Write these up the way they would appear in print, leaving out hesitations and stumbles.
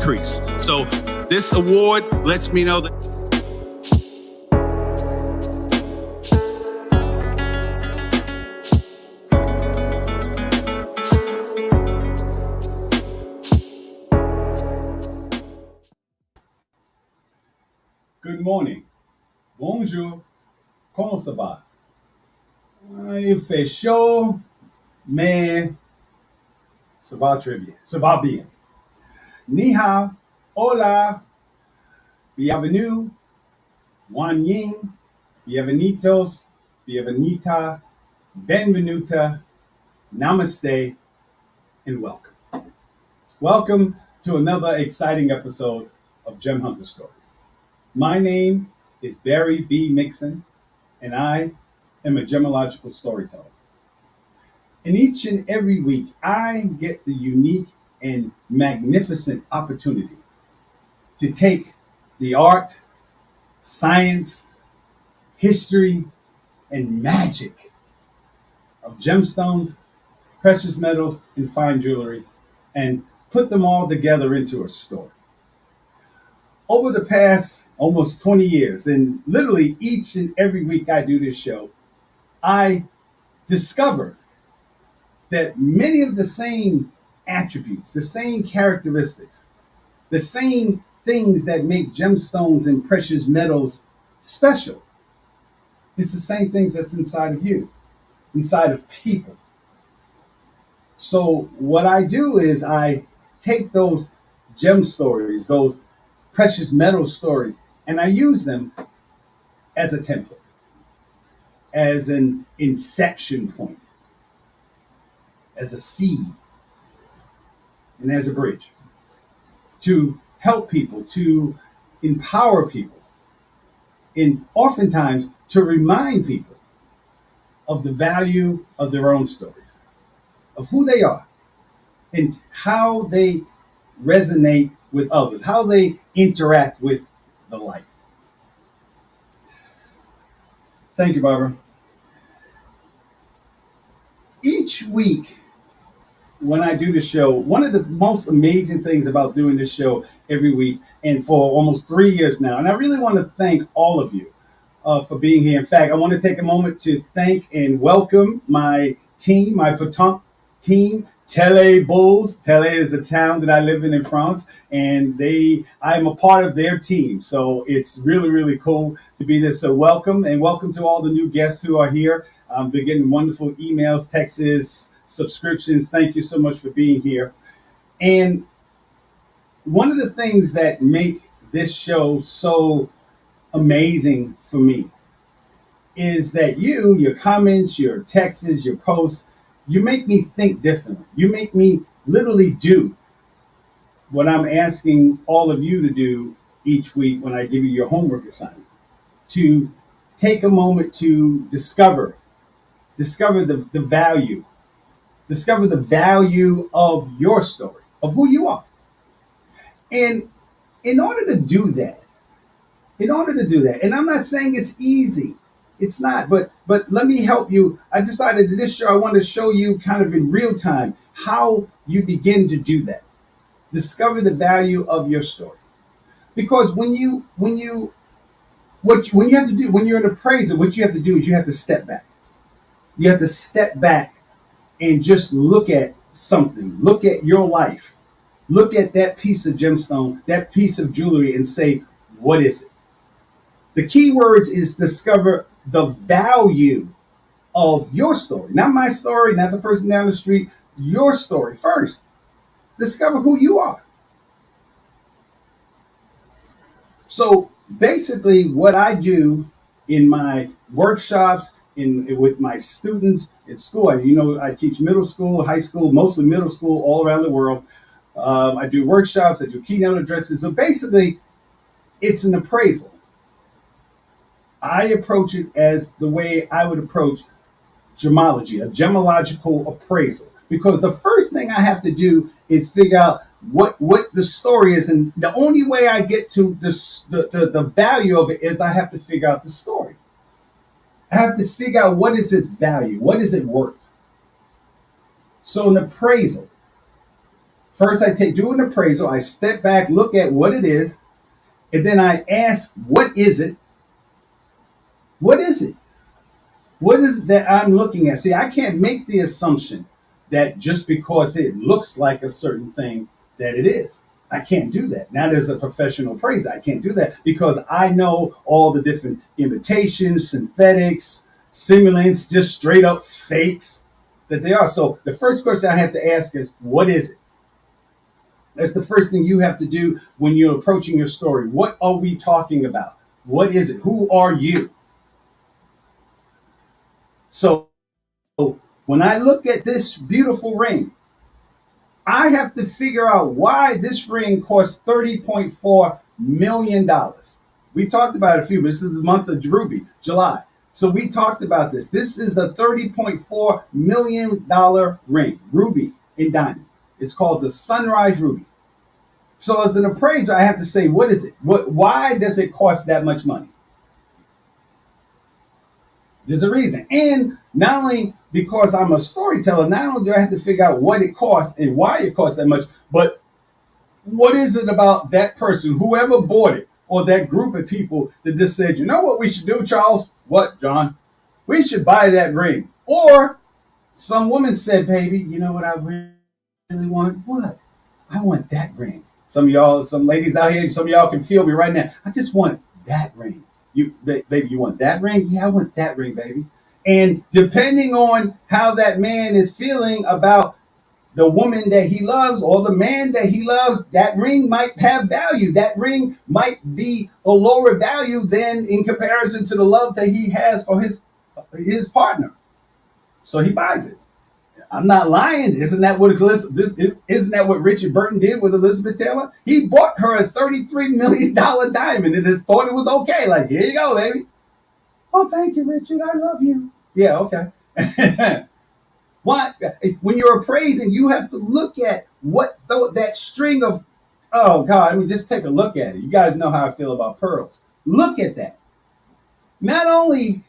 increase. So this award lets me know that good morning. Bonjour. Comment ça va? Il fait chaud, mais ça va très bien. Ça va bien. Ni hao, hola, bienvenue, wan ying, bienvenidos, bienvenita, benvenuta, namaste, and welcome. Welcome to another exciting episode of Gem Hunter Stories. My name is Barry B. Mixon, and I am a gemmological storyteller. And each and every week, I get the unique and magnificent opportunity to take the art, science, history, and magic of gemstones, precious metals, and fine jewelry, and put them all together into a story. Over the past almost 20 years, and literally each and every week I do this show, I discover that many of the same attributes, the same characteristics, the same things that make gemstones and precious metals special, it's the same things that's inside of you, inside of people. So what I do is I take those gem stories, those precious metal stories, and I use them as a template, as an inception point, as a seed, and as a bridge to help people, to empower people, and oftentimes to remind people of the value of their own stories, of who they are, and how they resonate with others, how they interact with the light. Thank you, Barbara. Each week when I do the show, one of the most amazing things about doing this show every week and for almost 3 years now, and I really want to thank all of you for being here. In fact, I want to take a moment to thank and welcome my team, my Petanque team, Tele Bulls. Tele is the town that I live in France, and I'm a part of their team. So it's really, really cool to be there. So welcome, and welcome to all the new guests who are here. I've been getting wonderful emails, texts, subscriptions. Thank you so much for being here. And one of the things that make this show so amazing for me is that your comments, your texts, your posts, you make me think differently. You make me literally do what I'm asking all of you to do each week when I give you your homework assignment, to take a moment to discover the value. Discover the value of your story, of who you are. And in order to do that, and I'm not saying it's easy, it's not, but let me help you. I decided that this show, I want to show you kind of in real time how you begin to do that. Discover the value of your story. Because when you have to do, when you're an appraiser, what you have to do is you have to step back. You have to step back and just look at something, look at your life, look at that piece of gemstone, that piece of jewelry, and say, what is it? The key words is discover the value of your story, not my story, not the person down the street, your story first. Discover who you are. So basically what I do in my workshops, with my students at school, I teach middle school, high school, mostly middle school all around the world. I do workshops, I do keynote addresses, but basically it's an appraisal. I approach it as the way I would approach gemmology, a gemmological appraisal, because the first thing I have to do is figure out what the story is, and the only way I get to the value of it is I have to figure out the story. I have to figure out what is its value, what is it worth. So an appraisal. First, do an appraisal. I step back, look at what it is, and then I ask, what is it? What is it? What is it that I'm looking at? See, I can't make the assumption that just because it looks like a certain thing that it is. I can't do that. Now there's a professional appraiser. I can't do that because I know all the different imitations, synthetics, simulants, just straight up fakes that they are. So the first question I have to ask is, what is it? That's the first thing you have to do when you're approaching your story. What are we talking about? What is it? Who are you? So when I look at this beautiful ring, I have to figure out why this ring costs $30.4 million. We talked about it a few, but this is the month of Ruby, July. So we talked about this. This is a $30.4 million ring, ruby and diamond. It's called the Sunrise Ruby. So as an appraiser, I have to say, what is it? Why does it cost that much money? There's a reason. And not only because I'm a storyteller, not only do I have to figure out what it costs and why it costs that much, but what is it about that person, whoever bought it, or that group of people that just said, you know what we should do, Charles? What, John? We should buy that ring. Or some woman said, baby, you know what I really want? What? I want that ring. Some of y'all, some ladies out here, some of y'all can feel me right now. I just want that ring. Baby, you want that ring? Yeah, I want that ring, baby. And depending on how that man is feeling about the woman that he loves or the man that he loves, that ring might have value. That ring might be a lower value than in comparison to the love that he has for his partner. So he buys it. I'm not lying. Isn't that what Richard Burton did with Elizabeth Taylor? He bought her a $33 million diamond and just thought it was okay. Like, here you go, baby. Oh, thank you, Richard. I love you. Yeah, okay. What? When you're appraising, you have to look at what that string of Oh God, I mean, just take a look at it. You guys know how I feel about pearls. Look at that. Not only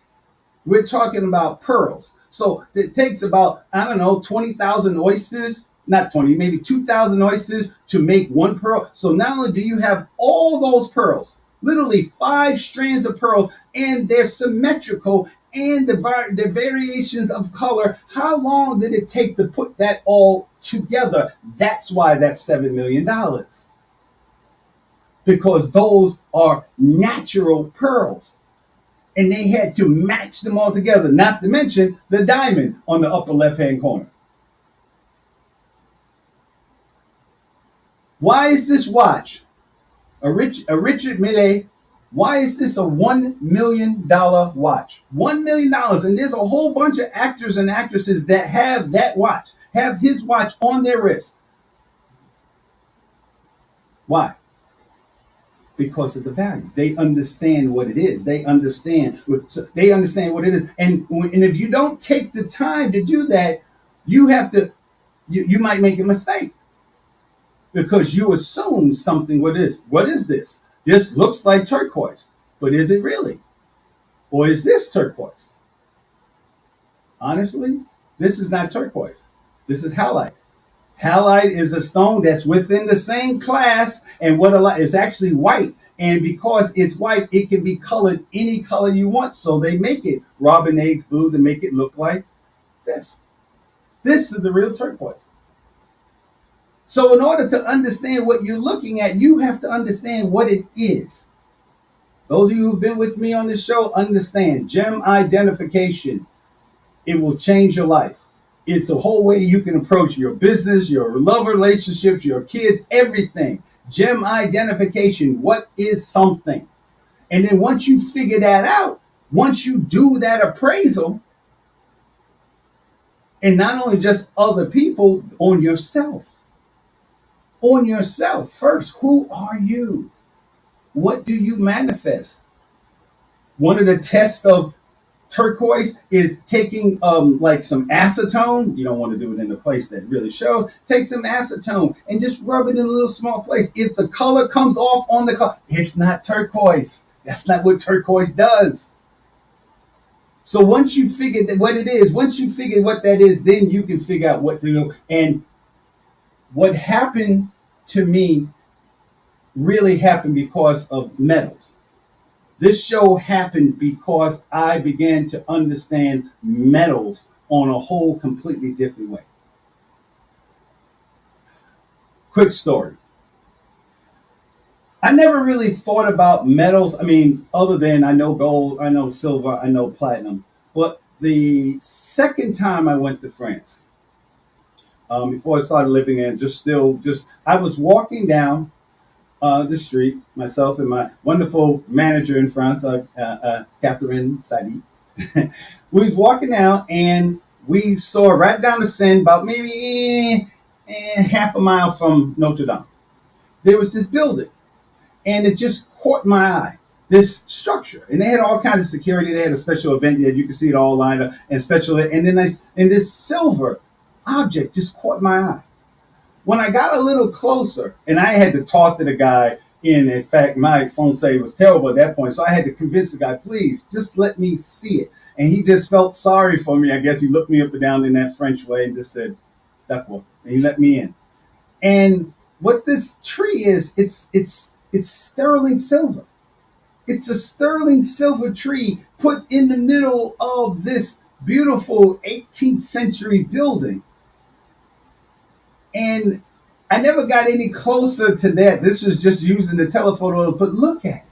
we're talking about pearls. So it takes about, I don't know, 20,000 oysters, not 20, maybe 2,000 oysters to make one pearl. So not only do you have all those pearls, literally 5 strands of pearl, and they're symmetrical, and the variations of color, how long did it take to put that all together? That's why that's $7 million. Because those are natural pearls. And they had to match them all together, not to mention the diamond on the upper left-hand corner. Why is this watch, a Richard Mille, why is this a $1 million watch? $1 million, and there's a whole bunch of actors and actresses that have that watch, have his watch on their wrist. Why? Because of the value. They understand what it is. They understand what it is. And if you don't take the time to do that, you might make a mistake. Because you assume something. What is this? This looks like turquoise. But is it really? Or is this turquoise? Honestly, this is not turquoise. This is halite. Halite is a stone that's within the same class, and it's actually white. And because it's white, it can be colored any color you want. So they make it robin egg blue to make it look like this. This is the real turquoise. So in order to understand what you're looking at, you have to understand what it is. Those of you who've been with me on this show understand gem identification. It will change your life. It's a whole way you can approach your business, your love relationships, your kids, everything. Gem identification. What is something? And then once you figure that out, once you do that appraisal, and not only just other people, on yourself. On yourself first. Who are you? What do you manifest? One of the tests of turquoise is taking like some acetone. You don't want to do it in a place that really shows. Take some acetone and just rub it in a little small place. If the color comes off on the color, it's not turquoise. That's not what turquoise does. So once you figure what it is, once you figure what that is, then you can figure out what to do. And what happened to me really happened because of metals. This show happened because I began to understand metals on a whole completely different way. Quick story. I never really thought about metals. I mean, other than I know gold, I know silver, I know platinum. But the second time I went to France, before I started living in, I was walking down the street, myself and my wonderful manager in France, Catherine Sadi. We was walking down and we saw right down the Seine, about maybe half a mile from Notre Dame, there was this building, and it just caught my eye. This structure, and they had all kinds of security. They had a special event that you could see it all lined up, and then this silver object just caught my eye. When I got a little closer, and I had to talk to the guy, in fact, my phone say was terrible at that point, so I had to convince the guy, please, just let me see it. And he just felt sorry for me. I guess he looked me up and down in that French way and just said, d'accord, and he let me in. And what this tree is, it's sterling silver. It's a sterling silver tree put in the middle of this beautiful 18th century building. And I never got any closer to that. This was just using the telephoto, but look at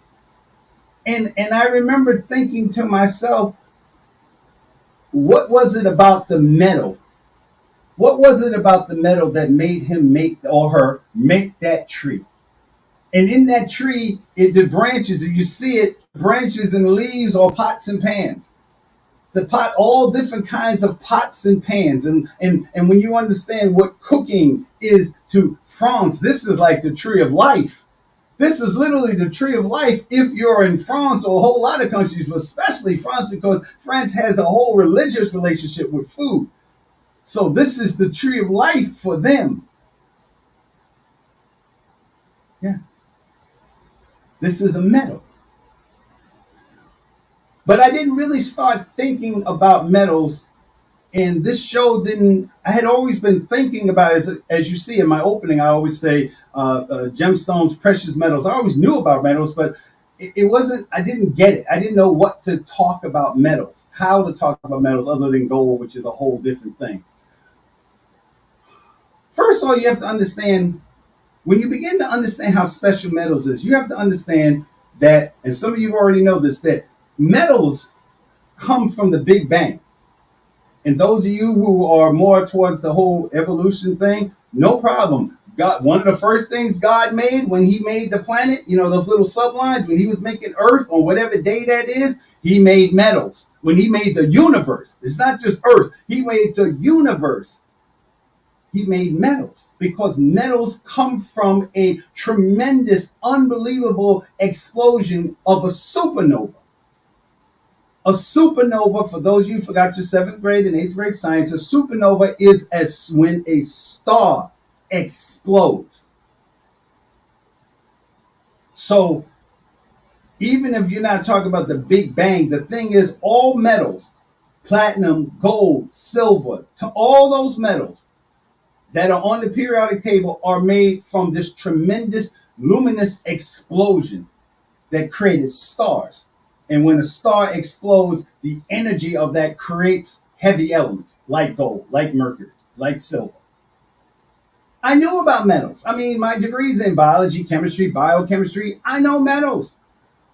it. And I remember thinking to myself, what was it about the metal? What was it about the metal that made him or her make that tree? And in that tree, the branches, if you see it, branches and leaves are pots and pans. The pot, all different kinds of pots and pans. And when you understand what cooking is to France, this is like the tree of life. This is literally the tree of life if you're in France or a whole lot of countries, but especially France, because France has a whole religious relationship with food. So this is the tree of life for them. Yeah. This is a metal. But I didn't really start thinking about metals, and this show didn't. I had always been thinking about it, as you see in my opening. I always say gemstones, precious metals. I always knew about metals, but it wasn't. I didn't get it. I didn't know what to talk about metals, how to talk about metals, other than gold, which is a whole different thing. First of all, you have to understand, when you begin to understand how special metals is, you have to understand that, and some of you already know this, that metals come from the Big Bang. And those of you who are more towards the whole evolution thing, no problem. God, one of the first things God made when he made the planet, those little sublines, when he was making Earth on whatever day that is, he made metals. When he made the universe, it's not just Earth, he made the universe. He made metals, because metals come from a tremendous, unbelievable explosion of a supernova. A supernova, for those of you who forgot your 7th grade and 8th grade science, a supernova is as when a star explodes. So even if you're not talking about the Big Bang, the thing is, all metals, platinum, gold, silver, to all those metals that are on the periodic table are made from this tremendous luminous explosion that created stars. And when a star explodes, the energy of that creates heavy elements like gold, like mercury, like silver. I knew about metals. I mean, my degree's in biology, chemistry, biochemistry. I know metals.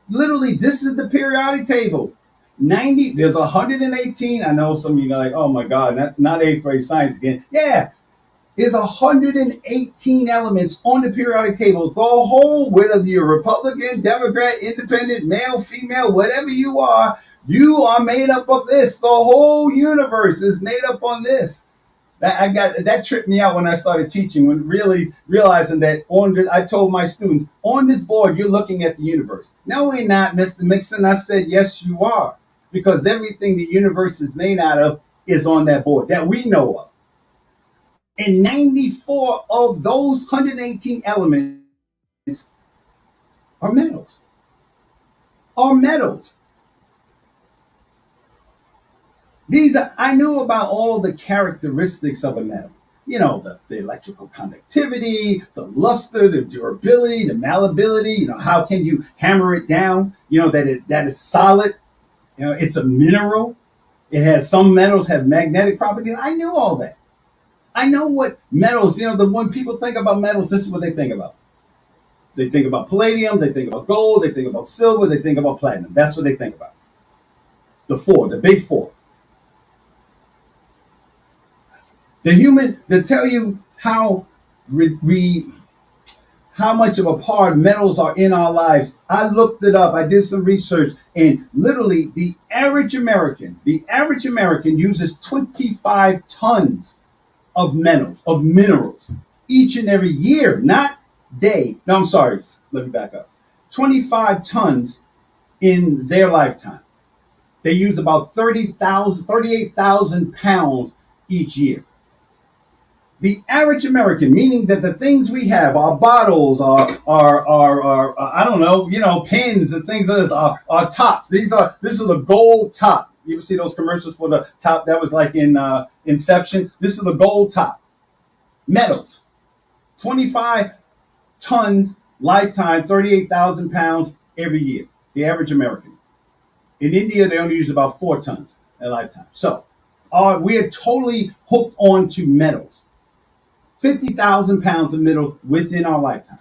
Literally, this is the periodic table. There's 118. I know some of you are like, oh my God, not 8th grade science again. Yeah. There's 118 elements on the periodic table. The whole, whether you're Republican, Democrat, Independent, male, female, whatever you are made up of this. The whole universe is made up on this. That tripped me out when I started teaching, when really realizing that I told my students, on this board, you're looking at the universe. No, we're not, Mr. Mixon. I said, yes, you are. Because everything the universe is made out of is on that board that we know of. And 94 of those 118 elements are metals. I knew about all the characteristics of a metal. The electrical conductivity, the luster, the durability, the malleability. How can you hammer it down? That is solid. It's a mineral. Some metals have magnetic properties. I knew all that. I know what metals, when people think about metals, this is what they think about. They think about palladium, they think about gold, they think about silver, they think about platinum. That's what they think about. The big four. To tell you how much of a part metals are in our lives, I looked it up. I did some research, and literally the average American uses 25 tons of metals, of minerals, each and every year, not day. No, I'm sorry. Let me back up. 25 tons in their lifetime. They use about 38,000 pounds each year. The average American, meaning that the things we have, our bottles, our I don't know, pins and things like this, our tops. This is the gold top. You ever see those commercials for the top that was like in Inception? This is the gold top. Metals. 25 tons lifetime, 38,000 pounds every year. The average American. In India, they only use about 4 tons a lifetime. So we are totally hooked on to metals. 50,000 pounds of metal within our lifetime.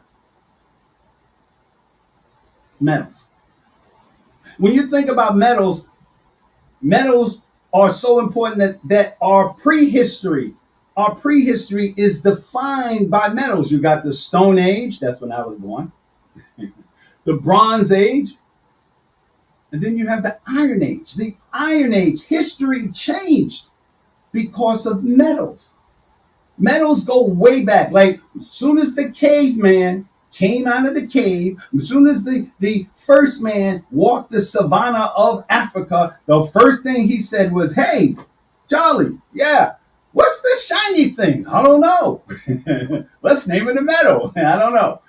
Metals. When you think about metals are so important that our prehistory is defined by metals. You got the Stone Age, that's when I was born, the Bronze Age, and then you have the Iron Age. The Iron Age, history changed because of metals. Metals go way back. Like, as soon as the caveman came out of the cave, as soon as the first man walked the savannah of Africa, the first thing he said was, hey, Charlie, yeah, what's this shiny thing? I don't know. Let's name it a metal. I don't know.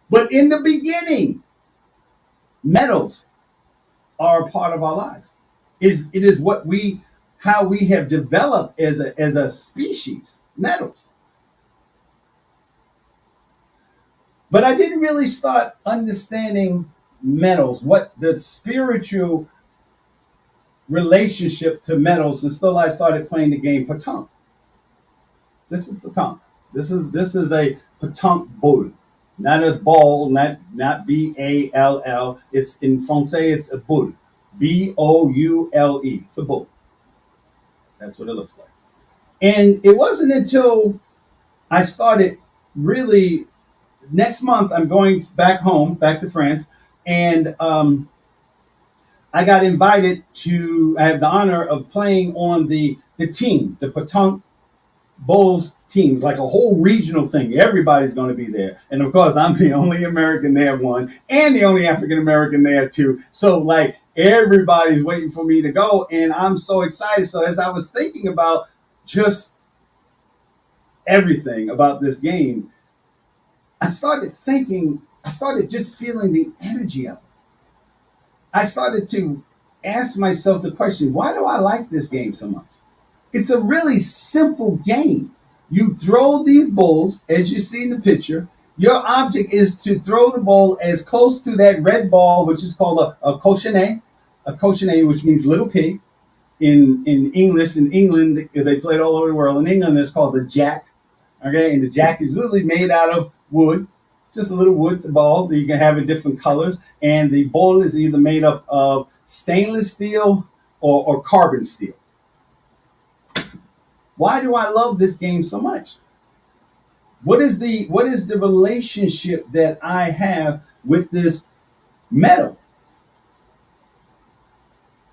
But in the beginning, metals are a part of our lives. It is how we have developed as a species, metals. But I didn't really start understanding metals, what the spiritual relationship to metals until I started playing the game Petanque. This is Petanque. This is a Petanque bull, not a ball, not B-A-L-L. It's in Francais, it's a bull, B-O-U-L-E. It's a bull. That's what it looks like. And it wasn't until I started really. Next month, I'm going back home, back to France, and I got invited I have the honor of playing on the team, the Petanque Bulls teams, like a whole regional thing. Everybody's going to be there. And of course, I'm the only American there, one, and the only African American there, two. So like everybody's waiting for me to go, and I'm so excited. So as I was thinking about just everything about this game, I started just feeling the energy of it. I started to ask myself the question, why do I like this game so much? It's a really simple game. You throw these balls, as you see in the picture. Your object is to throw the ball as close to that red ball, which is called a cochonnet, which means little pig. In English, in England, they play it all over the world. In England, it's called the jack. Okay, and the jack is literally made out of wood. It's just a little wood, the ball. You can have it different colors. And the ball is either made up of stainless steel or carbon steel. Why do I love this game so much? What is the relationship that I have with this metal?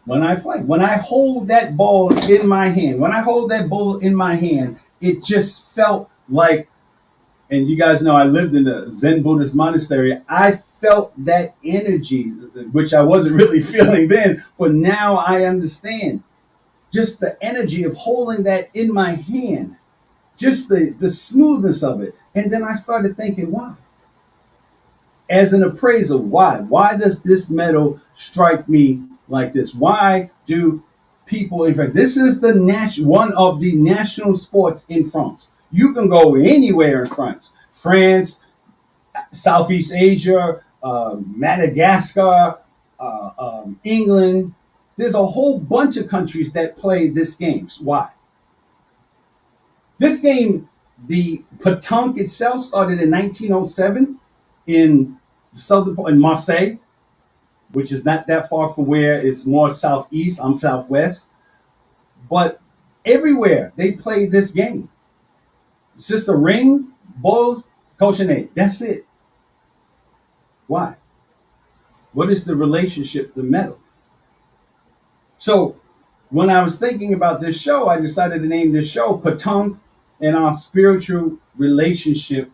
When I play, when I hold that ball in my hand, it just felt like, and you guys know I lived in a Zen Buddhist monastery. I felt that energy, which I wasn't really feeling then, but now I understand. Just the energy of holding that in my hand, just the smoothness of it. And then I started thinking, why? As an appraiser, why? Why does this metal strike me like this? Why do people, in fact, this is one of the national sports in France. You can go anywhere in France, Southeast Asia, Madagascar, England. There's a whole bunch of countries that play this game. Why? This game, the Petanque itself, started in 1907 in Marseille, which is not that far from where it's more southeast. I'm southwest. But everywhere they play this game. It's just a ring, balls, cochonnet. That's it. Why? What is the relationship to metal? So when I was thinking about this show, I decided to name this show Petanque and our spiritual relationship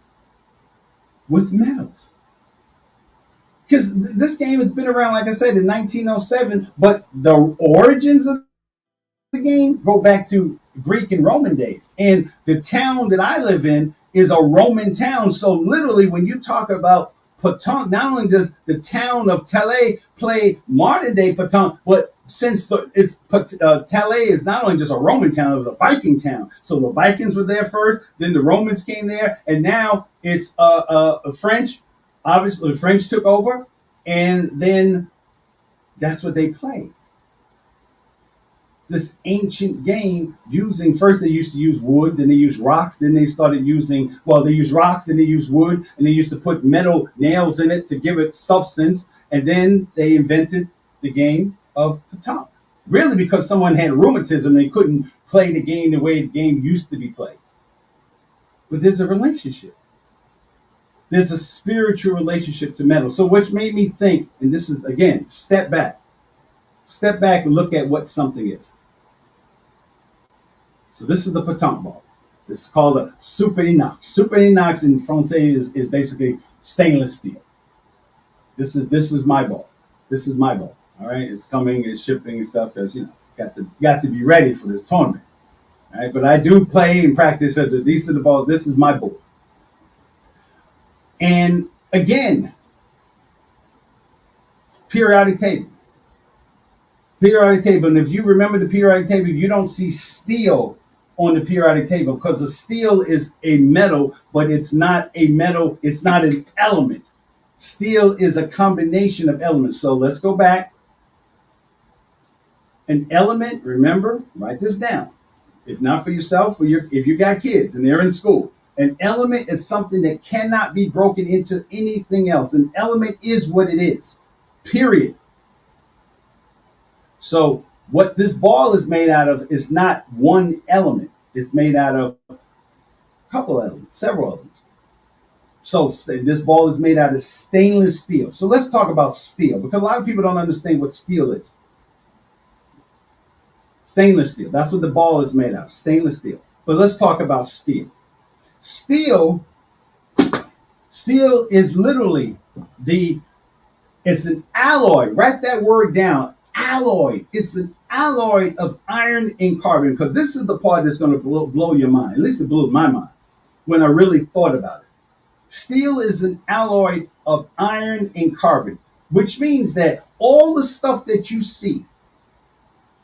with metals. Because this game has been around, like I said, in 1907, but the origins of the game go back to Greek and Roman days. And the town that I live in is a Roman town. So literally, when you talk about Petanque, not only does the town of Tele play modern day Petanque, but since Tele is not only just a Roman town, it was a Viking town. So the Vikings were there first, then the Romans came there, and now it's French. Obviously, the French took over, and then that's what they play. This ancient game first they used to use wood, then they used rocks, then they started using, they used rocks, then they used wood, and they used to put metal nails in it to give it substance, and then they invented the game of Petanque. Really because someone had rheumatism and they couldn't play the game the way the game used to be played. But there's a relationship. There's a spiritual relationship to metal. So which made me think, and this is, again, step back and look at what something is. So this is the Petanque ball. This is called a super inox. Super inox in Francais is basically stainless steel. This is my ball. This is my ball. All right, it's coming, it's shipping and stuff because got to be ready for this tournament. All right, but I do play and practice at these are the ball. This is my ball. And Again, periodic table. Periodic table. And if you remember the periodic table, you don't see steel on the periodic table because the steel is a metal, but it's not a metal. It's not an element. Steel is a combination of elements. So let's go back. An element, remember, write this down. If not for yourself, if you got kids and they're in school, an element is something that cannot be broken into anything else. An element is what it is, period. So what this ball is made out of is not one element. It's made out of a couple elements, several elements. So this ball is made out of stainless steel. So let's talk about steel, because a lot of people don't understand what steel is. Stainless steel. That's what the ball is made out of, stainless steel. But let's talk about steel. Steel is literally it's an alloy. Write that word down, alloy. It's an alloy of iron and carbon, because this is the part that's going to blow your mind. At least it blew my mind when I really thought about it. Steel is an alloy of iron and carbon, which means that all the stuff that you see,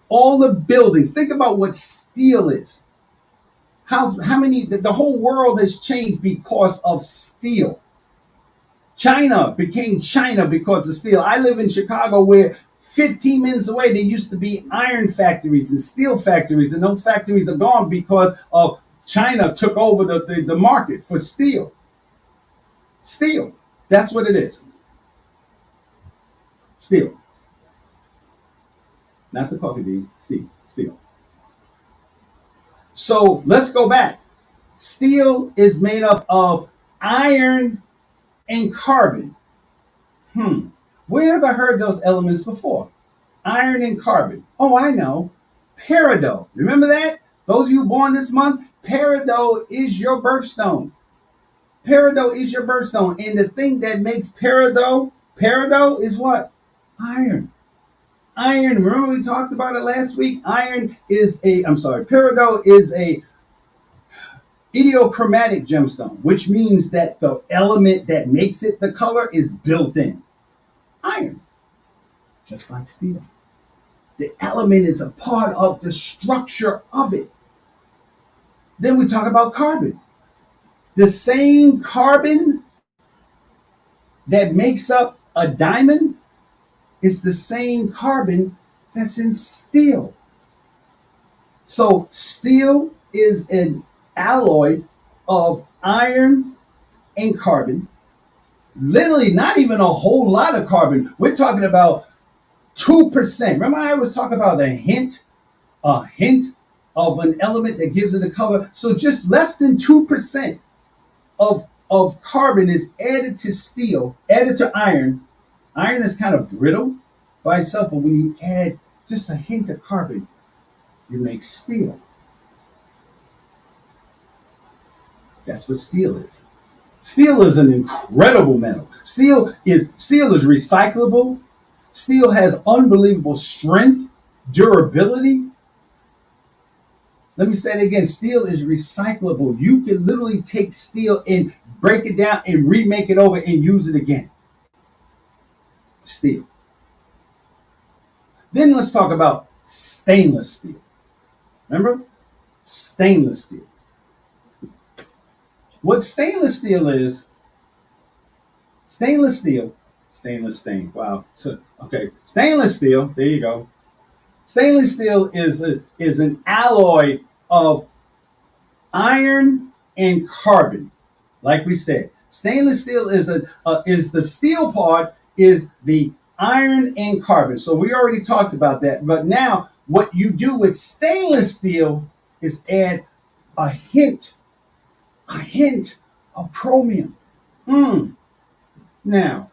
all the buildings, think about what steel is. How many, the whole world has changed because of steel. China became China because of steel. I live in Chicago, where 15 minutes away, there used to be iron factories and steel factories, and those factories are gone because of China took over the market for steel. Steel, that's what it is. Steel. Not the coffee bean, steel. So let's go back. Steel is made up of iron and carbon. Where have I heard those elements before? Iron and carbon. Oh, I know. Peridot. Remember that? Those of you born this month, peridot is your birthstone. Peridot is your birthstone. And the thing that makes peridot is what? Iron. Remember we talked about it last week? Peridot is a idiochromatic gemstone, which means that the element that makes it the color is built in. Iron, just like steel. The element is a part of the structure of it. Then we talk about carbon. The same carbon that makes up a diamond is the same carbon that's in steel. So steel is an alloy of iron and carbon. Literally not even a whole lot of carbon. We're talking about 2%. Remember I was talking about a hint of an element that gives it a color. So just less than 2% of carbon is added to steel, added to iron. Iron is kind of brittle by itself, but when you add just a hint of carbon, you make steel. That's what steel is. Steel is an incredible metal. Steel is recyclable. Steel has unbelievable strength, durability. Let me say it again. Steel is recyclable. You can literally take steel and break it down and remake it over and use it again. Steel. Then let's talk about stainless steel. Remember? Stainless steel. What stainless steel is, stainless steel, wow. So, okay, stainless steel, there you go. Stainless steel is an alloy of iron and carbon. Like we said, stainless steel is the steel part is the iron and carbon. So we already talked about that. But now what you do with stainless steel is add a hint of chromium. Now,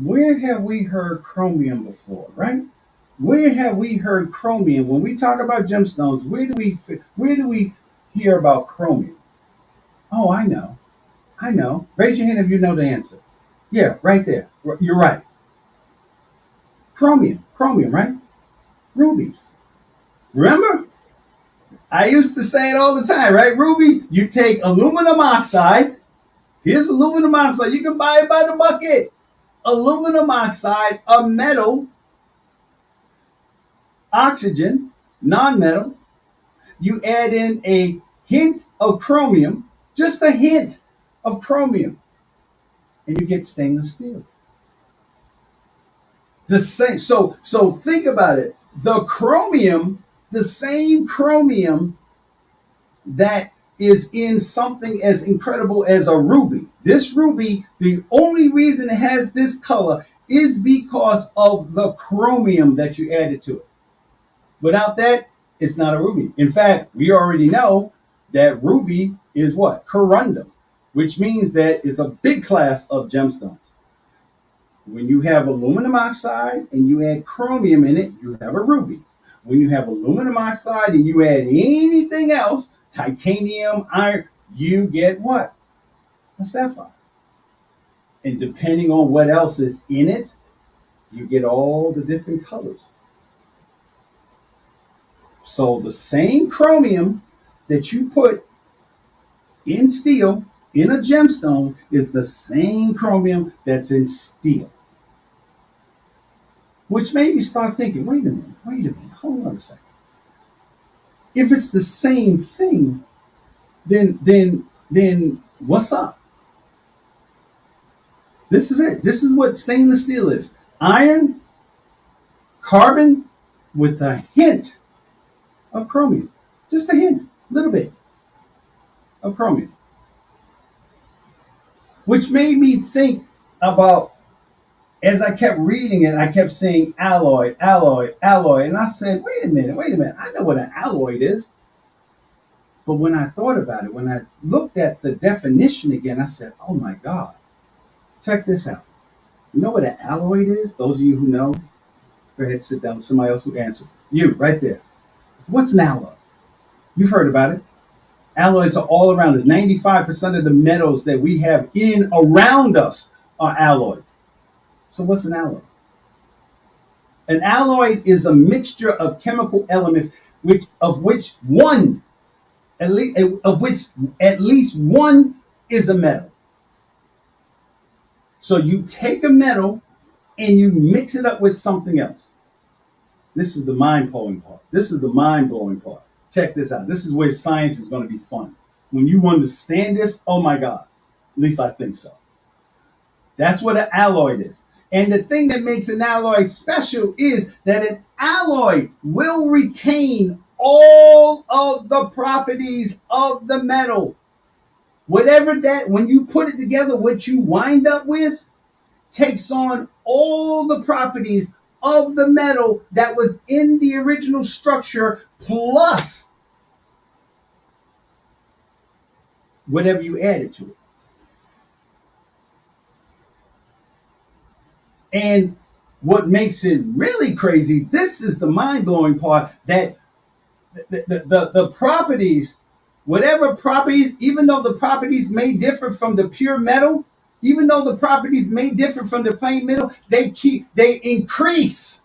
where have we heard chromium before, right? Where have we heard chromium? When we talk about gemstones, where do we hear about chromium? Oh, I know. Raise your hand if you know the answer. Yeah, right there. You're right. Chromium, right? Rubies. Remember? I used to say it all the time, right? Ruby, you take aluminum oxide Here's aluminum oxide. You can buy it by the bucket. Aluminum oxide, a metal, oxygen, non-metal. You add in a hint of chromium, just a hint of chromium, and you get stainless steel. The same. So think about it. The chromium, the same chromium that is in something as incredible as a ruby. This ruby, the only reason it has this color is because of the chromium that you added to it. Without that, it's not a ruby. In fact, we already know that ruby is what? Corundum, which means that it's a big class of gemstones. When you have aluminum oxide and you add chromium in it, you have a ruby. When you have aluminum oxide and you add anything else, titanium, iron, you get what? A sapphire. And depending on what else is in it, you get all the different colors. So the same chromium that you put in steel, in a gemstone, is the same chromium that's in steel. Which made me start thinking, wait a minute, hold on a second. If it's the same thing, then what's up? This is it. This is what stainless steel is. Iron, carbon with a hint of chromium. Just a hint, a little bit of chromium. Which made me think about, as I kept reading it, I kept saying alloy. And I said, wait a minute. I know what an alloy is. But when I thought about it, when I looked at the definition again, I said, oh my God, check this out. You know what an alloy is? Those of you who know, go ahead, sit down. Somebody else who answer. You, right there. What's an alloy? You've heard about it. Alloys are all around us. 95% of the metals that we have in around us are alloys. So what's an alloy? An alloy is a mixture of chemical elements of which at least one is a metal. So you take a metal and you mix it up with something else. This is the mind-blowing part. This is the mind-blowing part. Check this out. This is where science is going to be fun. When you understand this, oh my God. At least I think so. That's what an alloy is. And the thing that makes an alloy special is that an alloy will retain all of the properties of the metal. Whatever that, when you put it together, what you wind up with takes on all the properties of the metal that was in the original structure, plus whatever you added to it. And what makes it really crazy, this is the mind-blowing part, that the properties, whatever properties, even though the properties may differ from the pure metal, even though the properties may differ from the plain metal, they increase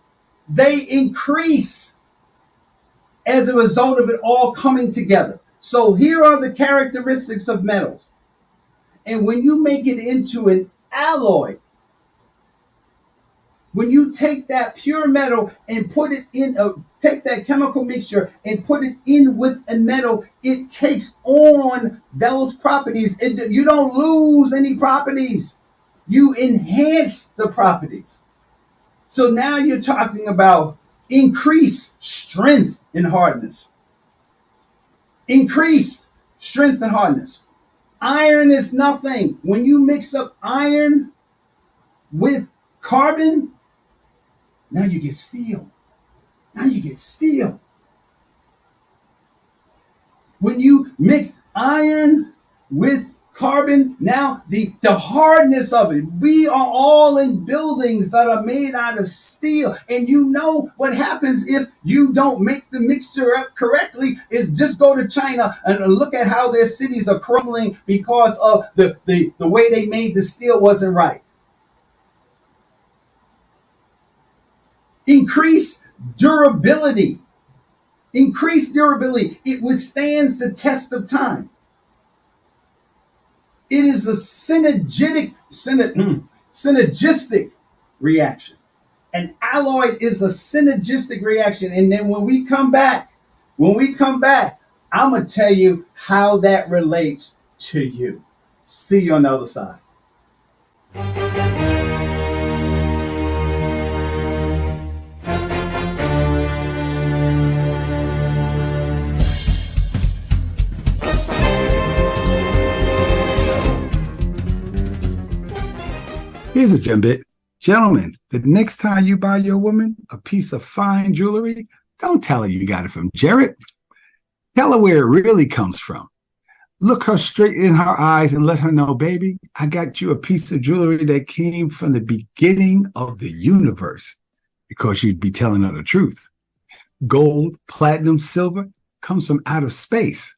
as a result of it all coming together. So here are the characteristics of metals. And when you make it into an alloy, when you take that pure metal and put it in, take that chemical mixture and put it in with a metal, it takes on those properties. You don't lose any properties. You enhance the properties. So now you're talking about increased strength and hardness. Increased strength and hardness. Iron is nothing. When you mix up iron with carbon, now you get steel. When you mix iron with carbon, now the hardness of it. We are all in buildings that are made out of steel. And you know what happens if you don't make the mixture up correctly is just go to China and look at how their cities are crumbling because of the way they made the steel wasn't right. Increased durability. It withstands the test of time. It is a synergistic reaction. An alloy is a synergistic reaction. And then when we come back, I'm going to tell you how that relates to you. See you on the other side. Here's a gem bit. Gentlemen, the next time you buy your woman a piece of fine jewelry, don't tell her you got it from Jared. Tell her where it really comes from. Look her straight in her eyes and let her know, baby, I got you a piece of jewelry that came from the beginning of the universe, because you'd be telling her the truth. Gold, platinum, silver comes from out of space.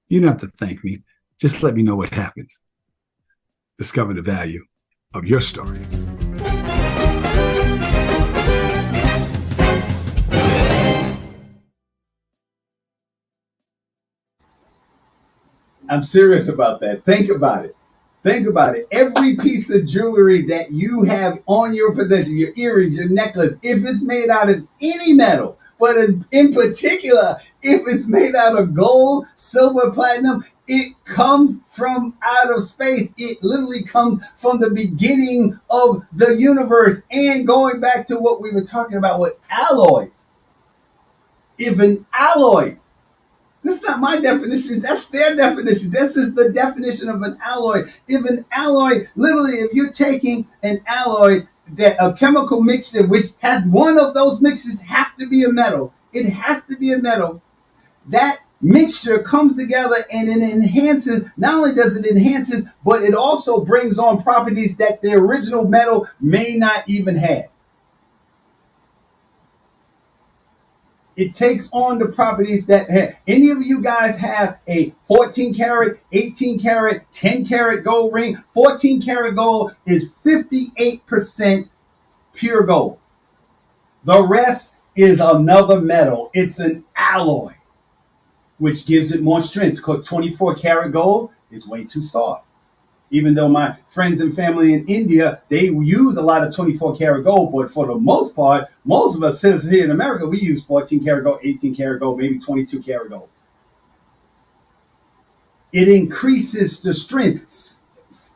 You don't have to thank me. Just let me know what happens. Discover the value of your story. I'm serious about that. Think about it. Every piece of jewelry that you have on your possession, your earrings, your necklace, if it's made out of any metal, but in particular, if it's made out of gold, silver, platinum, it comes from out of space. It literally comes from the beginning of the universe. And going back to what we were talking about with alloys, if an alloy, this is not my definition, that's their definition. This is the definition of an alloy. If an alloy, literally, if you're taking an alloy, that a chemical mixture, which has one of those mixtures have to be a metal. It has to be a metal. That mixture comes together and it enhances, not only does it enhance it, but it also brings on properties that the original metal may not even have. It takes on the properties that have. Any of you guys have a 14 karat, 18 karat, 10 karat gold ring? 14 karat gold is 58% pure gold. The rest is another metal. It's an alloy, which gives it more strength, because 24 karat gold is way too soft. Even though my friends and family in India, they use a lot of 24 karat gold, but for the most part, most of us here in America, we use 14 karat gold, 18 karat gold, maybe 22 karat gold. It increases the strength.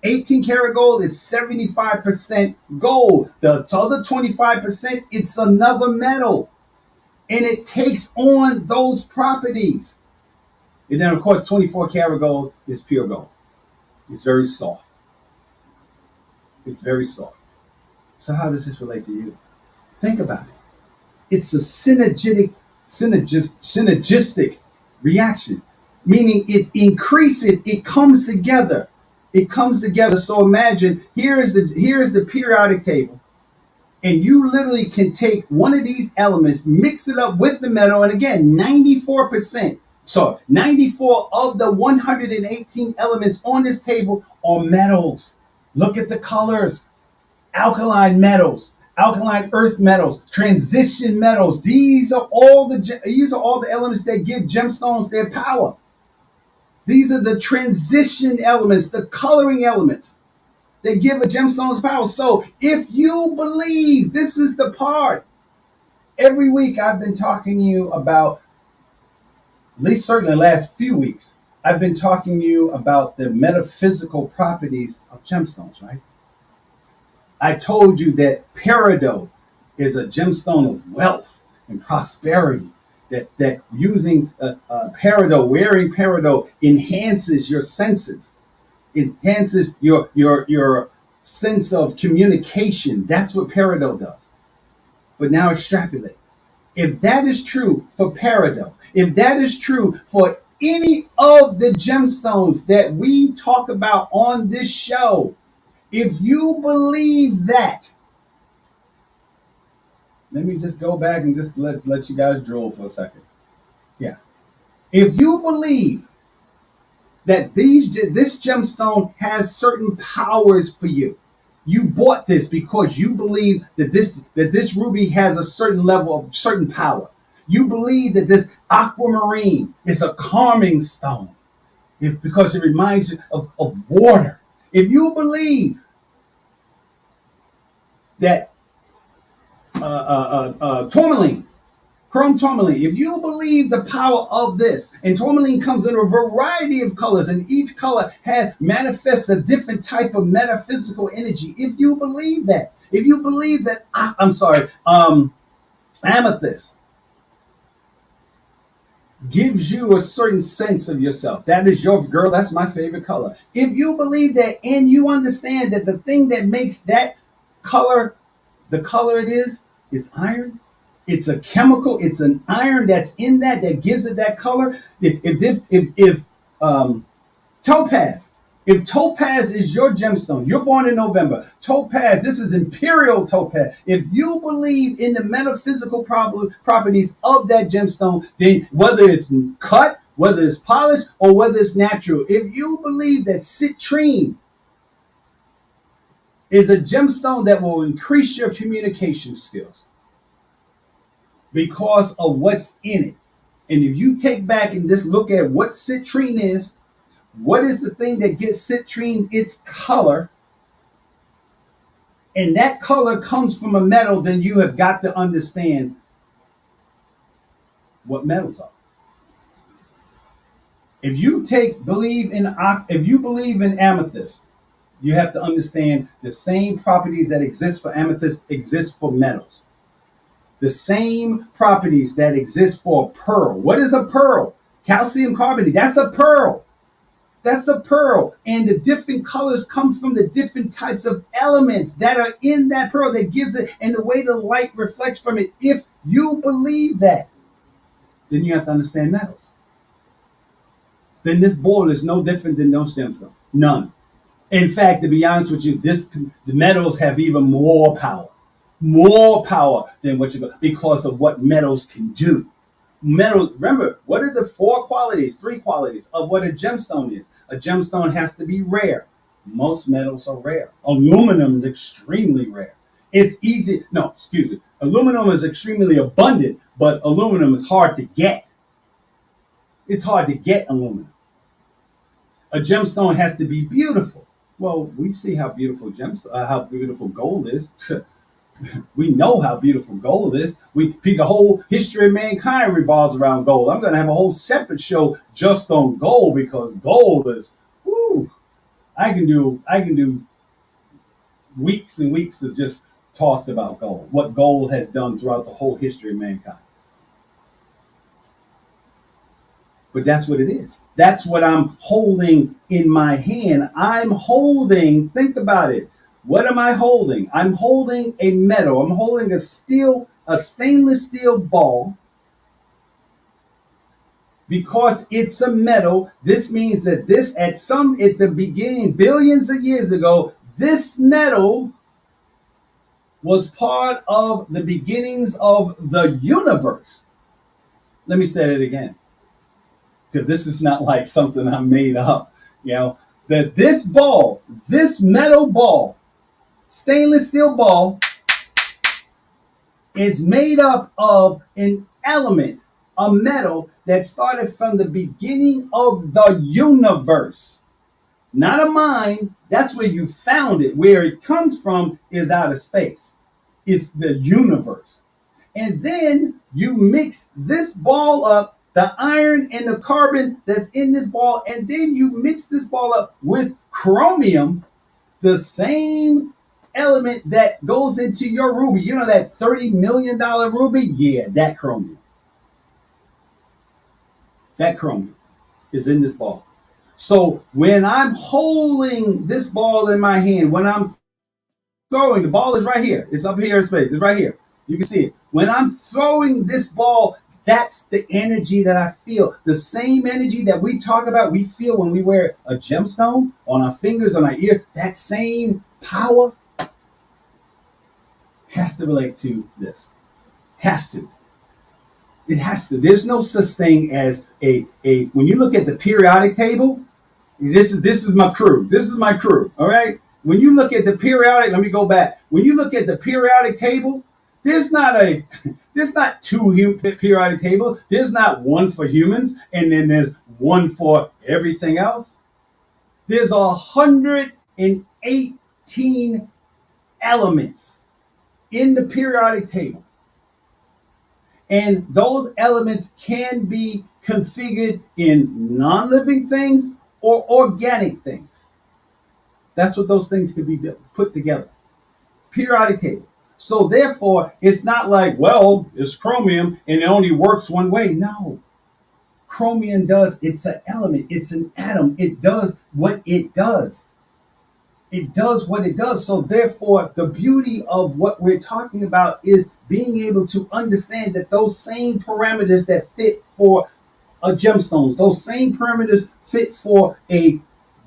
18 karat gold is 75% gold. The other 25%, it's another metal. And it takes on those properties. And then, of course, 24 karat gold is pure gold. It's very soft. It's very soft. So how does this relate to you? Think about it. It's a synergistic reaction, meaning it increases, it comes together. It comes together. So imagine, here is the periodic table. And you literally can take one of these elements, mix it up with the metal, and again, 94%. So 94 of the 118 elements on this table are metals. Look at the colors. Alkaline metals, alkaline earth metals, transition metals. These are all the elements that give gemstones their power. These are the transition elements, the coloring elements that give a gemstone's power. So if you believe, this is the part. Every week I've been talking to you about, at least certainly the last few weeks, I've been talking to you about the metaphysical properties of gemstones, right? I told you that peridot is a gemstone of wealth and prosperity. That using peridot, wearing peridot, enhances your senses, enhances your sense of communication. That's what peridot does. But now extrapolate. If that is true for peridot, if that is true for any of the gemstones that we talk about on this show, if you believe that, let me just go back and just let you guys drool for a second. Yeah. If you believe that this gemstone has certain powers for you, you bought this because you believe that this ruby has a certain level of certain power. You believe that this aquamarine is a calming stone. because it reminds you of water. If you believe that tourmaline, chrome tourmaline, if you believe the power of this, and tourmaline comes in a variety of colors, and each color manifests a different type of metaphysical energy. If you believe that, amethyst gives you a certain sense of yourself. That is your girl. That's my favorite color. If you believe that and you understand that the thing that makes that color the color it is iron. It's a chemical. It's an iron that's in that gives it that color. If topaz, if topaz is your gemstone, you're born in November. Topaz, this is imperial topaz. If you believe in the metaphysical properties of that gemstone, then whether it's cut, whether it's polished, or whether it's natural, if you believe that citrine is a gemstone that will increase your communication skills because of what's in it. And if you take back and just look at what citrine is, what is the thing that gives citrine its color, and that color comes from a metal, then you have got to understand what metals are. If you believe in amethyst, you have to understand the same properties that exist for amethyst exist for metals. The same properties that exist for a pearl. What is a pearl? Calcium carbonate. That's a pearl. That's a pearl. And the different colors come from the different types of elements that are in that pearl that gives it, and the way the light reflects from it. If you believe that, then you have to understand metals. Then this board is no different than those gemstones. None. In fact, to be honest with you, the metals have even more power than what because of what metals can do. Metals, remember, what are the three qualities of what a gemstone is? A gemstone has to be rare. Most metals are rare. Aluminum is extremely rare. Aluminum is extremely abundant, but aluminum is hard to get. It's hard to get aluminum. A gemstone has to be beautiful. Well, we see how beautiful gold is. We know how beautiful gold is. The whole history of mankind revolves around gold. I'm going to have a whole separate show just on gold, because gold is, I can do weeks and weeks of just talks about gold, what gold has done throughout the whole history of mankind. But that's what it is. That's what I'm holding in my hand. Think about it. What am I holding? I'm holding a metal. I'm holding a stainless steel ball. Because it's a metal, this means that at the beginning, billions of years ago, this metal was part of the beginnings of the universe. Let me say it again, because this is not like something I made up, that this metal ball, stainless steel ball, is made up of an element, a metal that started from the beginning of the universe. Not a mine. That's where you found it. Where it comes from is out of space. It's the universe. And then you mix this ball up, the iron and the carbon that's in this ball, and then you mix this ball up with chromium, the same element that goes into your ruby. You know that $30 million ruby? Yeah, that chromium. That chromium is in this ball. So when I'm holding this ball in my hand, when I'm throwing, the ball is right here. It's up here in space. It's right here. You can see it. When I'm throwing this ball, that's the energy that I feel. The same energy that we talk about, we feel when we wear a gemstone on our fingers, on our ear. That same power has to relate to this. Has to. It has to. There's no such thing as when you look at the periodic table, this is my crew. This is my crew. All right. When you look at the periodic, let me go back. When you look at the periodic table, There's not two periodic tables. There's not one for humans and then there's one for everything else. There's 118 elements in the periodic table. And those elements can be configured in non-living things or organic things. That's what those things could be put together. Periodic table. So therefore, it's not like, well, it's chromium and it only works one way. No. Chromium does, it's an element, it's an atom. It does what it does. It does what it does. So therefore, the beauty of what we're talking about is being able to understand that those same parameters that fit for a gemstone, those same parameters fit for a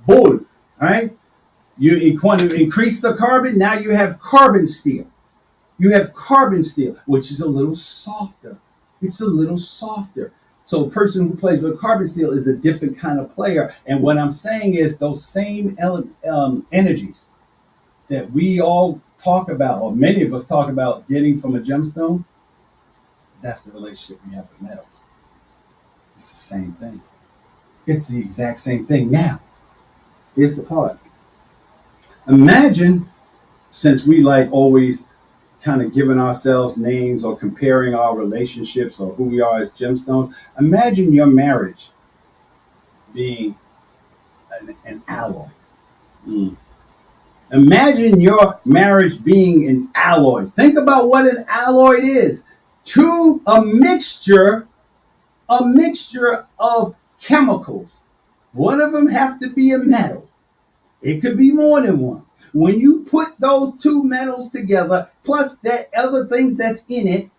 bull, all right? You increase the carbon, now you have carbon steel. You have carbon steel, which is a little softer. It's a little softer. So a person who plays with carbon steel is a different kind of player. And what I'm saying is those same energies that we all talk about, or many of us talk about getting from a gemstone, that's the relationship we have with metals. It's the same thing. It's the exact same thing. Now, here's the part. Imagine, since we like always kind of giving ourselves names or comparing our relationships or who we are as gemstones, imagine your marriage being an alloy. Imagine your marriage being an alloy. Think about what an alloy is. To a mixture of chemicals. One of them have to be a metal. It could be more than one. When you put those two metals together, plus that other things that's in it,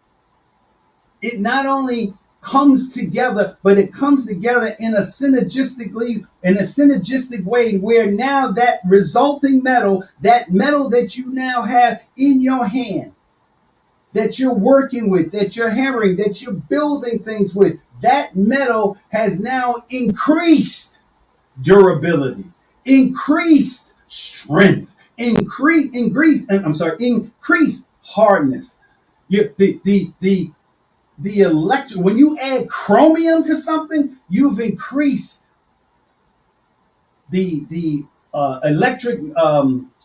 it not only comes together, but it comes together in a synergistic way where now that resulting metal, that metal that you now have in your hand, that you're working with, that you're hammering, that you're building things with, that metal has now increased durability, increased strength, increased hardness. When you add chromium to something, you've increased the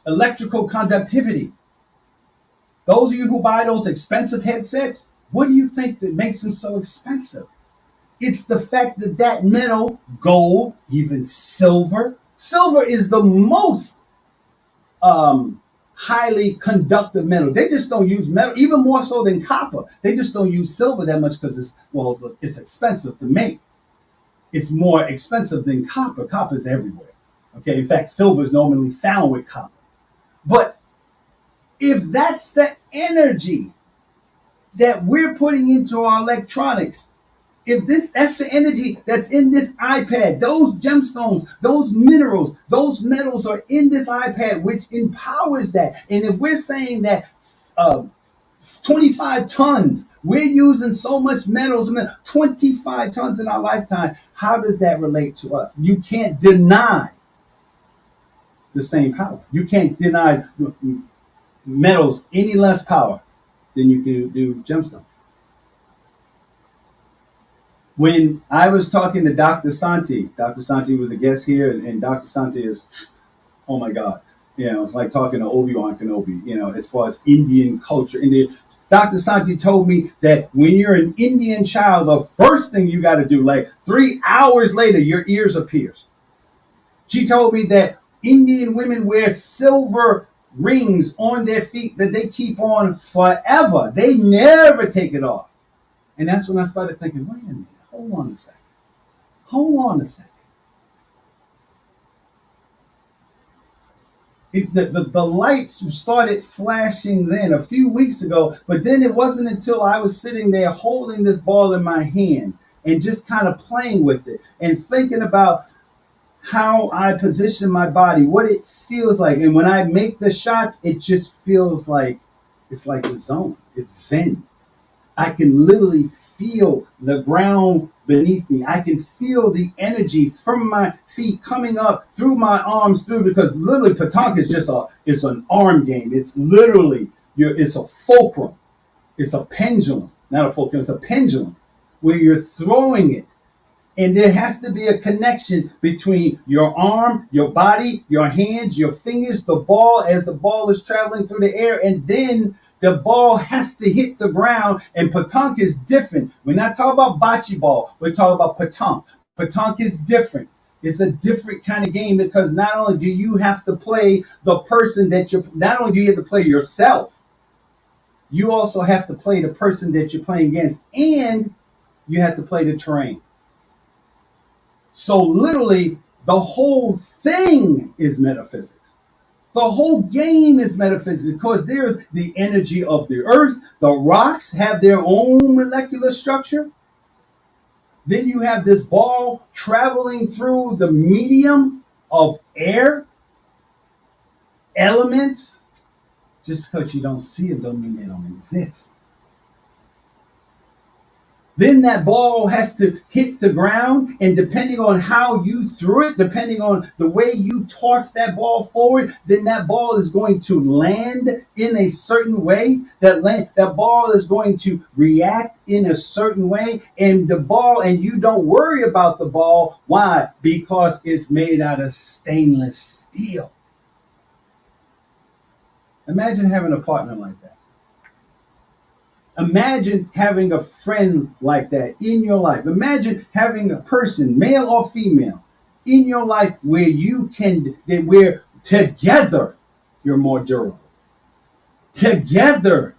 electrical conductivity. Those of you who buy those expensive headsets, what do you think that makes them so expensive? It's the fact that that metal, gold, even silver is the most highly conductive metal. They just don't use metal, even more so than copper. They just don't use silver that much because it's expensive to make. It's more expensive than copper. Copper is everywhere. Okay, in fact, silver is normally found with copper. But if that's the energy that we're putting into our electronics, that's the energy that's in this iPad, those gemstones, those minerals, those metals are in this iPad, which empowers that. And if we're saying that 25 tons, we're using so much metals, 25 tons in our lifetime, how does that relate to us? You can't deny the same power. You can't deny metals any less power than you can do gemstones. When I was talking to Dr. Santi was a guest here, and Dr. Santi is, oh my God, it's like talking to Obi-Wan Kenobi, as far as Indian culture. Dr. Santi told me that when you're an Indian child, the first thing you got to do, like 3 hours later, your ears are pierced. She told me that Indian women wear silver rings on their feet that they keep on forever. They never take it off. And that's when I started thinking, wait a minute. Hold on a second. The lights started flashing then a few weeks ago, but then it wasn't until I was sitting there holding this ball in my hand and just kind of playing with it and thinking about how I position my body, what it feels like. And when I make the shots, it just feels like it's like a zone. It's zen. I can literally feel the ground beneath me. I can feel the energy from my feet coming up through my arms because literally Petanque is just it's an arm game. It's literally it's a fulcrum. It's a pendulum, not a fulcrum. It's a pendulum where you're throwing it. And there has to be a connection between your arm, your body, your hands, your fingers, the ball as the ball is traveling through the air. And then the ball has to hit the ground. And petanque is different. We're not talking about bocce ball. We're talking about petanque. Petanque is different. It's a different kind of game because not only do you have to play the person that not only do you have to play yourself, you also have to play the person that you're playing against, and you have to play the terrain. So literally, the whole thing is metaphysics. The whole game is metaphysics because there's the energy of the earth. The rocks have their own molecular structure. Then you have this ball traveling through the medium of air, elements. Just because you don't see them don't mean they don't exist. Then that ball has to hit the ground, and depending on how you threw it, depending on the way you toss that ball forward, then that ball is going to land in a certain way. That ball is going to react in a certain way, and you don't worry about the ball. Why? Because it's made out of stainless steel. Imagine having a partner like that. Imagine having a friend like that in your life. Imagine having a person, male or female, in your life where where together you're more durable. Together,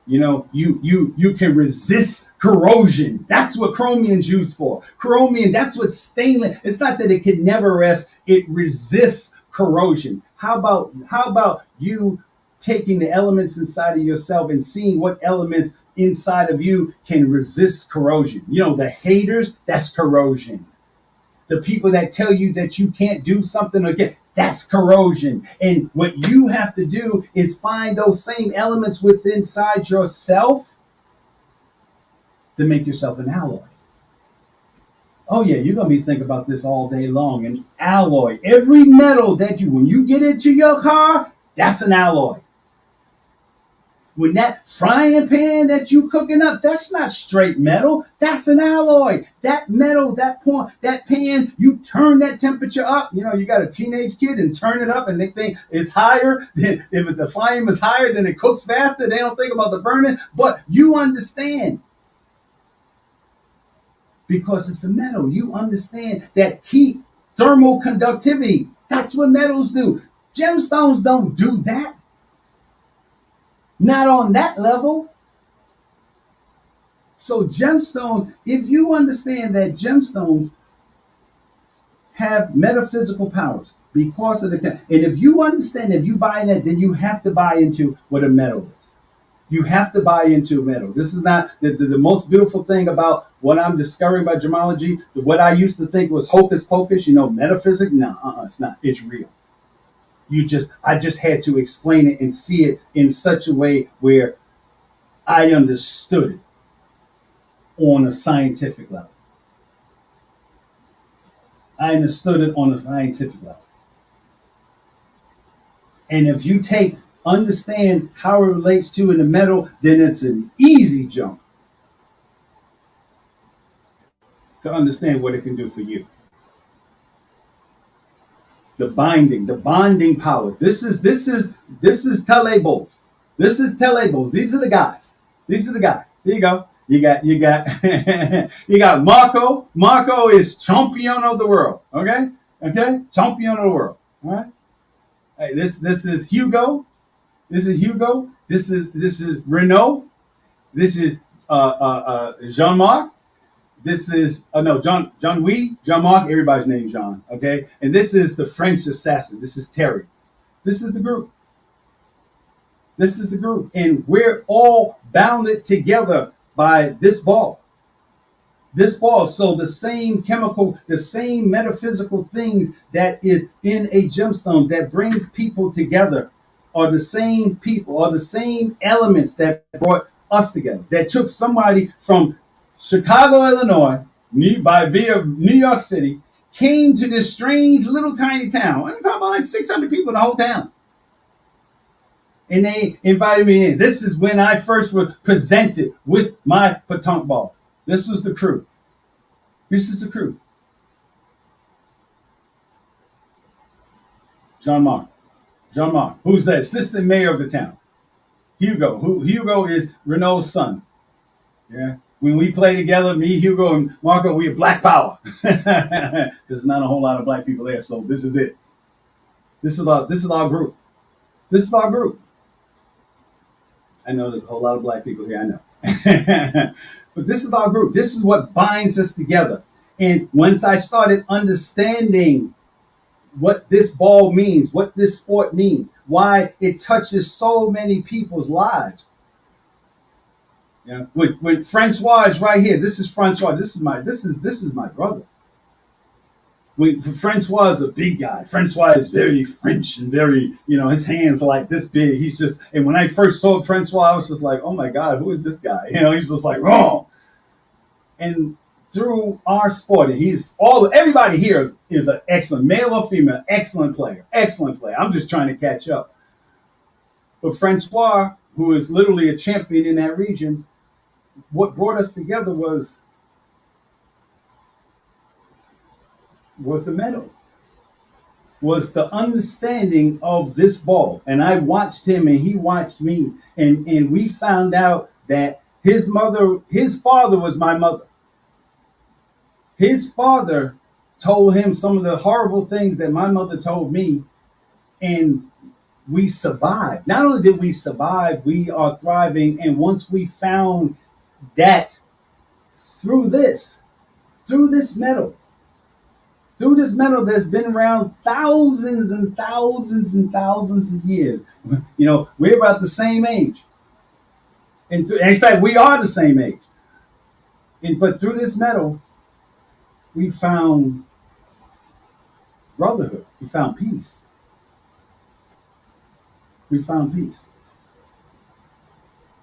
you can resist corrosion. That's what chromium's used for. Chromium, that's what stainless. It's not that it can never rust. It resists corrosion. How about you taking the elements inside of yourself and seeing what elements inside of you can resist corrosion? The haters, that's corrosion. The people that tell you that you can't do something again, that's corrosion. And what you have to do is find those same elements within inside yourself to make yourself an alloy. Oh yeah, you're going to be thinking about this all day long. An alloy. Every metal when you get into your car, that's an alloy. When that frying pan that you cooking up, that's not straight metal. That's an alloy. That metal, that pan, you turn that temperature up. You got a teenage kid and turn it up and they think it's higher. If the flame is higher, then it cooks faster. They don't think about the burning. But you understand. Because it's the metal. You understand that heat, thermal conductivity. That's what metals do. Gemstones don't do that. Not on that level. So gemstones, if you understand that gemstones have metaphysical powers because of and if you understand, if you buy that, then you have to buy into what a metal is. You have to buy into metal. This is not the most beautiful thing about what I'm discovering about gemology. What I used to think was hocus pocus, metaphysics. No, it's not. It's real. I just had to explain it and see it in such a way where I understood it on a scientific level. I understood it on a scientific level. And if you understand how it relates to in the metal, then it's an easy jump to understand what it can do for you. The bonding powers. This is telebolts. This is telebolts. These are the guys. Here you go. You got you got Marco. Marco is champion of the world. Okay? Champion of the world. All right? Hey, this is Hugo. This is Hugo. This is Renault. This is Jean-Marc. This is Jean-Marc, everybody's name Jean, okay? And this is the French assassin. This is Terry. This is the group. And we're all bounded together by this ball. So the same chemical, the same metaphysical things that is in a gemstone that brings people together are the same people, are the same elements that brought us together, that took somebody from Chicago, Illinois, via New York City, came to this strange little tiny town. I'm talking about like 600 people in the whole town. And they invited me in. This is when I first was presented with my Petanque balls. This was the crew. This is the crew. Jean-Marc, who's the assistant mayor of the town. Hugo is Renault's son. Yeah. When we play together, me, Hugo, and Marco, we have black power. There's not a whole lot of black people there, so this is it. This is our group. This is our group. I know there's a whole lot of black people here, I know. But this is our group. This is what binds us together. And once I started understanding what this ball means, what this sport means, why it touches so many people's lives. Yeah, with Francois is right here. This is Francois. This is my brother. When Francois is a big guy. Francois is very French and very, his hands are like this big. He's just, and when I first saw Francois, I was just like, oh my God, who is this guy? He's just like, wrong. And through our sport, and everybody here is an excellent, male or female, excellent player. I'm just trying to catch up. But Francois, who is literally a champion in that region, what brought us together was the medal, was the understanding of this ball. And I watched him and he watched me. And we found out that his father was my mother. His father told him some of the horrible things that my mother told me. And we survived. Not only did we survive, we are thriving. And once we found that through this medal that's been around thousands and thousands and thousands of years. We're about the same age. And in fact, we are the same age. But through this medal, we found brotherhood. We found peace.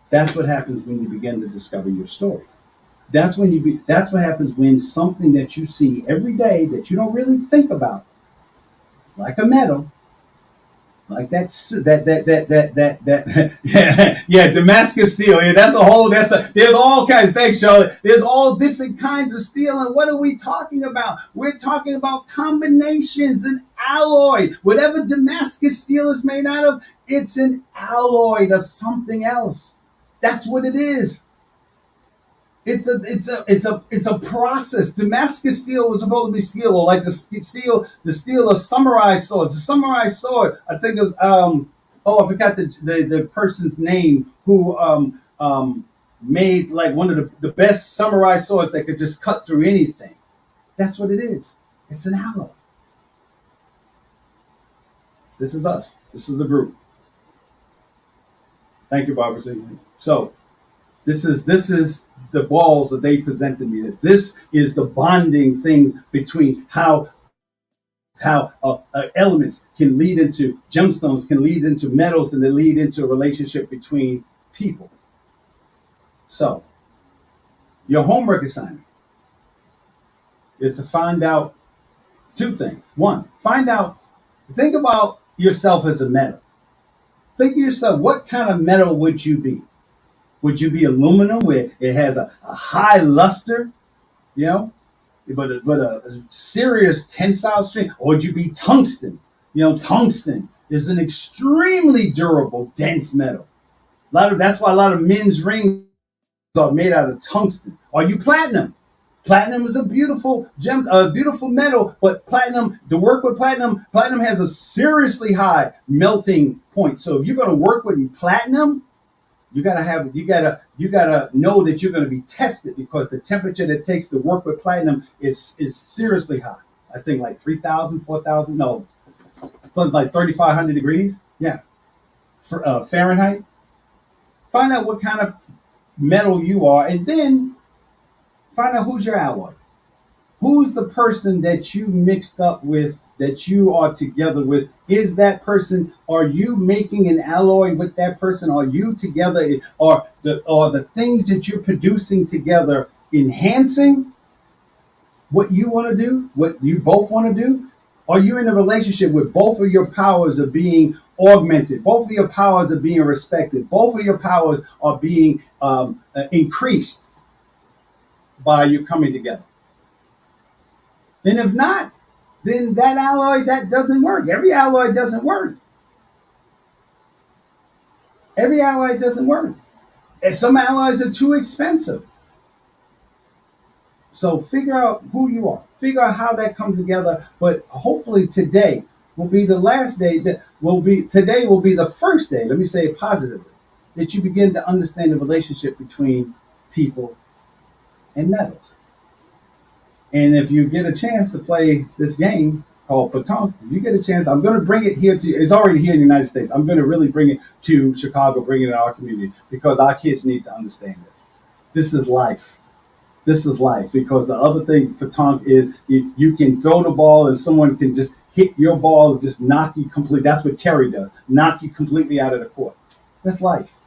That's what happens when you begin to discover your story. That's what happens when something that you see every day that you don't really think about, like a medal, like that Damascus steel. Yeah, there's all kinds. Thanks, Charlotte. There's all different kinds of steel. And what are we talking about? We're talking about combinations and alloy. Whatever Damascus steel is made out of, it's an alloy to something else. That's what it is. It's a process. Damascus steel was supposed to be steel, or like the steel of samurai swords. The samurai sword, I think it was I forgot the person's name who made like one of the best samurai swords that could just cut through anything. That's what it is. It's an alloy. This is us. This is the group. Thank you, Barbara. So this is the balls that they presented me. That this is the bonding thing between how elements can lead into gemstones, can lead into metals, and they lead into a relationship between people. So your homework assignment is to find out two things. One, think about yourself as a metal. Think of yourself, what kind of metal would you be? Would you be aluminum, where it has a high luster, but a serious tensile strength? Or would you be tungsten? Tungsten is an extremely durable, dense metal. That's why a lot of men's rings are made out of tungsten. Are you platinum? Platinum is a beautiful gem, a beautiful metal, but to work with platinum has a seriously high melting point. So if you're going to work with platinum, you gotta know that you're gonna be tested, because the temperature that it takes to work with platinum is seriously high. I think like 3,000, 4,000, no, something like 3,500 degrees. Yeah, for Fahrenheit. Find out what kind of metal you are, and then find out who's your alloy. Who's the person that you mixed up with, that you are together with? Is that person, are you making an alloy with that person? Are you together? Are the things that you're producing together enhancing what you want to do, what you both want to do? Are you in a relationship where both of your powers are being augmented? Both of your powers are being respected. Both of your powers are being increased by you coming together. And if not, then that alloy, that doesn't work. Every alloy doesn't work. Every alloy doesn't work. And some alloys are too expensive. So figure out who you are. Figure out how that comes together. But hopefully today will be the last day today will be the first day, let me say it positively, that you begin to understand the relationship between people and metals. And if you get a chance to play this game called Petanque, if you get a chance, I'm going to bring it here to you. It's already here in the United States. I'm going to really bring it to Chicago, bring it in our community, because our kids need to understand this. This is life. This is life, because the other thing, Petanque, is if you can throw the ball and someone can just hit your ball and just knock you completely. That's what Terry does, knock you completely out of the court. That's life.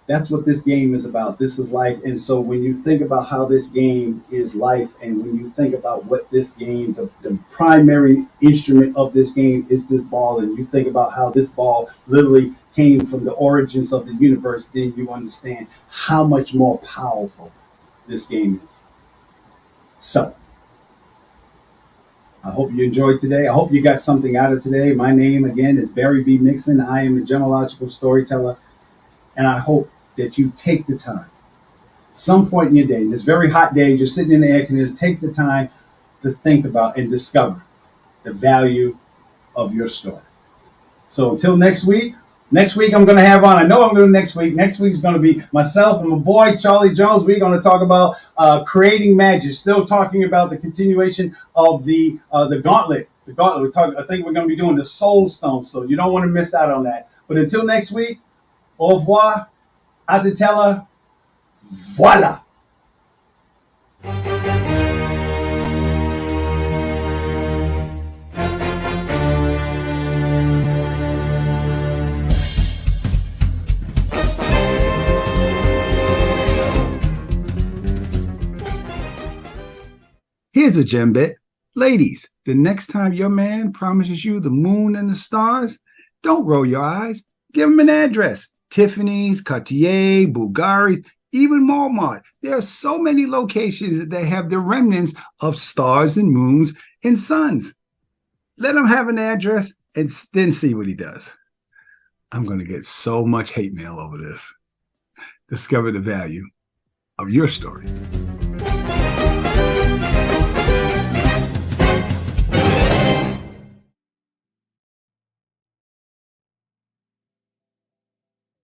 That's what this game is about. This is life. And so when you think about how this game is life, and when you think about what this game, the primary instrument of this game is this ball, and you think about how this ball literally came from the origins of the universe, then you understand how much more powerful this game is. So I hope you enjoyed today. I hope you got something out of today. My name, again, is Barry B. Mixon. I am a Gemmological Storyteller, and I hope that you take the time at some point in your day, this very hot day, you're sitting in the air conditioner, take the time to think about and discover the value of your story. So until next week I'm going to have on, I know I'm going to next week. Next week's going to be myself and my boy, Charlie Jones. We're going to talk about creating magic, still talking about the continuation of the gauntlet. The gauntlet. I think we're going to be doing the soul stone, so you don't want to miss out on that. But until next week, au revoir. Aditella, voila. Here's a gem bit. Ladies, the next time your man promises you the moon and the stars, don't roll your eyes. Give him an address. Tiffany's, Cartier, Bulgari, even Walmart. There are so many locations that they have the remnants of stars and moons and suns. Let him have an address and then see what he does. I'm going to get so much hate mail over this. Discover the value of your story.